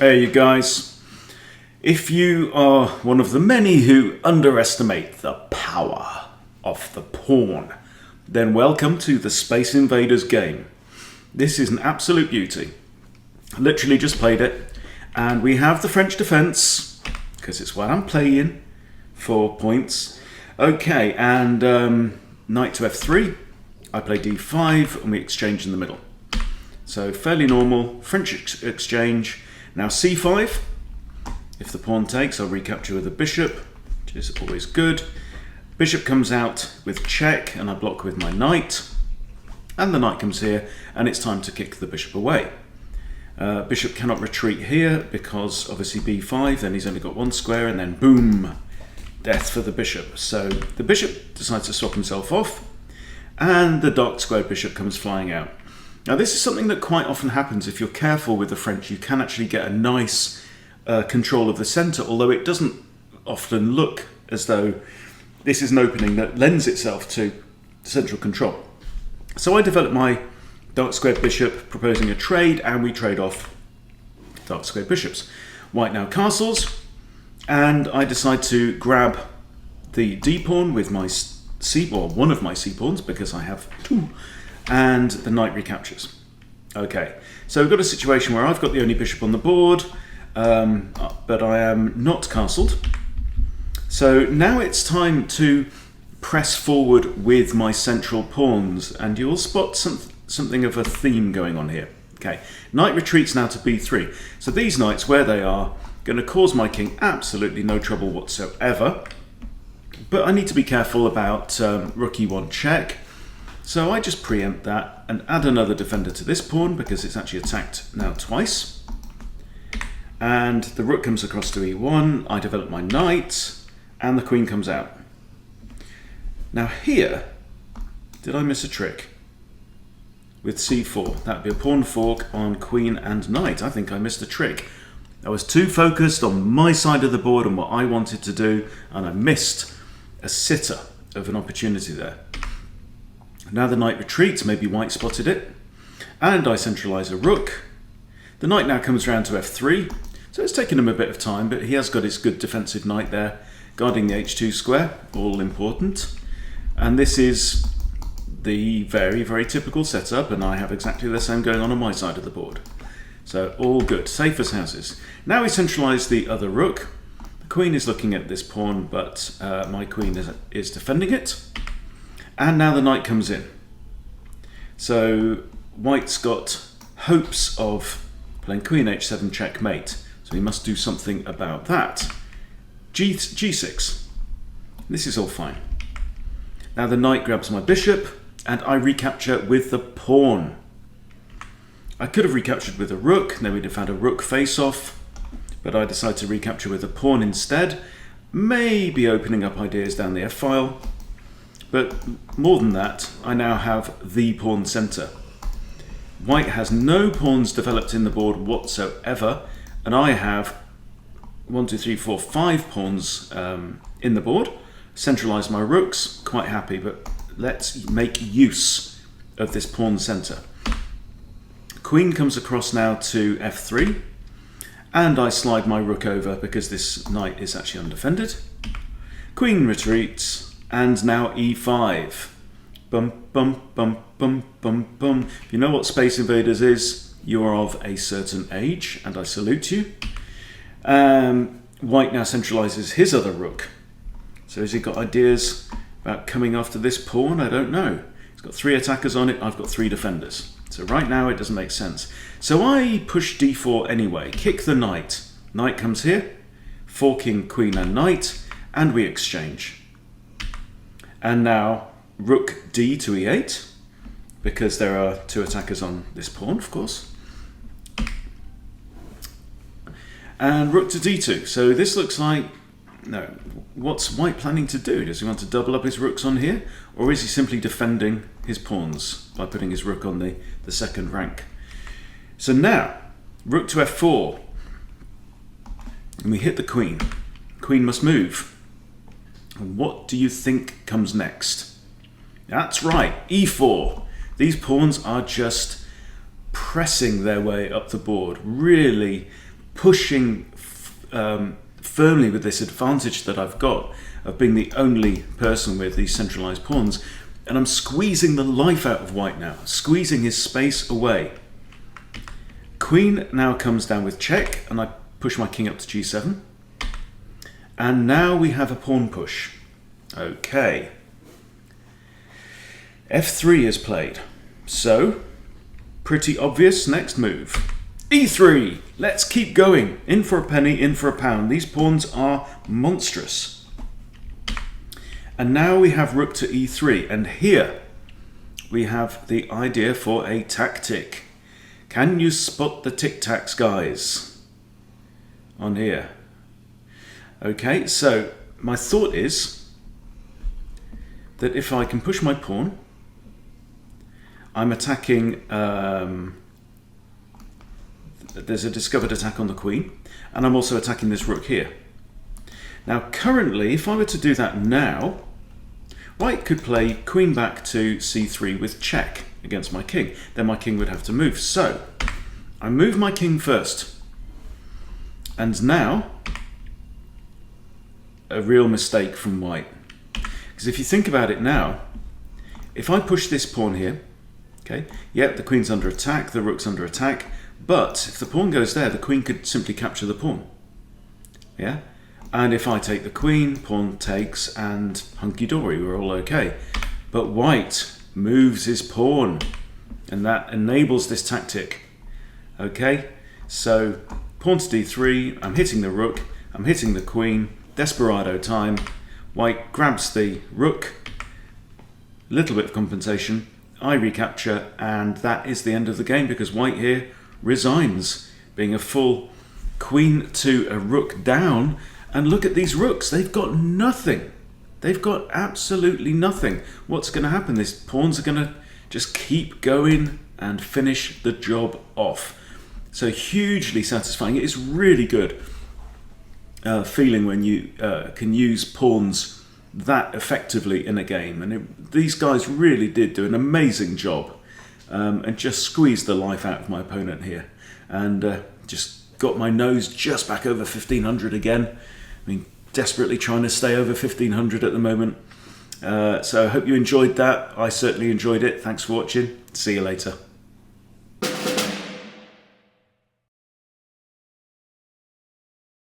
Hey you guys, if you are one of the many who underestimate the power of the pawn, then welcome to the Space Invaders game. This is an absolute beauty. Literally just played it, and we have the French defense, because it's what I'm playing, 4 points. Okay, and knight to f3, I play d5, and we exchange in the middle. So fairly normal, French exchange. Now c5, if the pawn takes, I'll recapture with a bishop, which is always good. Bishop comes out with check, and I block with my knight. And the knight comes here, and it's time to kick the bishop away. Bishop cannot retreat here, because obviously b5, then he's only got one square, and then boom, death for the bishop. So the bishop decides to swap himself off, and the dark squared bishop comes flying out. Now this is something that quite often happens. If you're careful with the French, you can actually get a nice control of the centre, although it doesn't often look as though this is an opening that lends itself to central control. So I develop my dark squared bishop, proposing a trade, and we trade off dark squared bishops. White now castles, and I decide to grab the d-pawn with my one of my c-pawns, because I have two, and the knight recaptures. Okay, so we've got a situation where I've got the only bishop on the board, but I am not castled. So now it's time to press forward with my central pawns, and you'll spot something of a theme going on here. Okay, knight retreats now to b3. So these knights, where they are, going to cause my king absolutely no trouble whatsoever. But I need to be careful about rook e1 check. So I just preempt that and add another defender to this pawn, because it's actually attacked now twice. And the rook comes across to e1, I develop my knight, and the queen comes out. Now here, did I miss a trick? With c4, that would be a pawn fork on queen and knight. I think I missed a trick. I was too focused on my side of the board and what I wanted to do, and I missed a sitter of an opportunity there. Now the knight retreats, maybe white spotted it, and I centralise a rook. The knight now comes round to f3, so it's taken him a bit of time, but he has got his good defensive knight there, guarding the h2 square, all important. And this is the very, very typical setup, and I have exactly the same going on my side of the board. So all good, safe as houses. Now we centralise the other rook. The queen is looking at this pawn, but my queen is defending it. And now the knight comes in. So white's got hopes of playing queen h7 checkmate, so he must do something about that. G6. This is all fine. Now the knight grabs my bishop, and I recapture with the pawn. I could have recaptured with a rook, then we'd have had a rook face-off, but I decide to recapture with a pawn instead, maybe opening up ideas down the f-file. But more than that, I now have the pawn centre. White has no pawns developed in the board whatsoever, and I have 1, 2, 3, 4, 5 pawns in the board. Centralise my rooks, quite happy, but let's make use of this pawn centre. Queen comes across now to f3, and I slide my rook over because this knight is actually undefended. Queen retreats. And now e5. Bum, bum, bum, bum, bum, bum. If you know what Space Invaders is, you are of a certain age, and I salute you. White now centralises his other rook. So has he got ideas about coming after this pawn? I don't know. He's got 3 attackers on it, I've got 3 defenders. So right now it doesn't make sense. So I push d4 anyway, kick the knight. Knight comes here, forking queen and knight, and we exchange. And now rook d to e8, because there are 2 attackers on this pawn, of course. And rook to d2. So this looks like, no, what's white planning to do? Does he want to double up his rooks on here? Or is he simply defending his pawns by putting his rook on the second rank? So now, rook to f4. And we hit the queen. Queen must move. And what do you think comes next? That's right, e4. These pawns are just pressing their way up the board, really pushing firmly with this advantage that I've got of being the only person with these centralized pawns, and I'm squeezing the life out of white now, squeezing his space away. Queen now comes down with check, and I push my king up to g7. And now we have a pawn push. Okay. f3 is played. So, pretty obvious next move. e3! Let's keep going. In for a penny, in for a pound. These pawns are monstrous. And now we have rook to e3. And here we have the idea for a tactic. Can you spot the tic-tacs, guys? On here. Okay, so my thought is that if I can push my pawn, I'm attacking, there's a discovered attack on the queen, and I'm also attacking this rook here. Now currently, if I were to do that now, white could play queen back to c3 with check against my king. Then my king would have to move. So I move my king first. And now, a real mistake from white. Because if you think about it now, if I push this pawn here, okay, yep, the queen's under attack, the rook's under attack, but if the pawn goes there, the queen could simply capture the pawn. Yeah? And if I take the queen, pawn takes, and hunky-dory, we're all okay. But white moves his pawn, and that enables this tactic. Okay? So, pawn to d3, I'm hitting the rook, I'm hitting the queen, desperado time. White grabs the rook, a little bit of compensation, I recapture, and that is the end of the game because white here resigns, being a full queen to a rook down. And look at these rooks, they've got nothing. They've got absolutely nothing. What's going to happen? These pawns are going to just keep going and finish the job off. So hugely satisfying. It is really good feeling when you can use pawns that effectively in a game. And these guys really did do an amazing job and just squeezed the life out of my opponent here. And just got my nose just back over 1500 again. I mean, desperately trying to stay over 1500 at the moment. So I hope you enjoyed that. I certainly enjoyed it. Thanks for watching. See you later.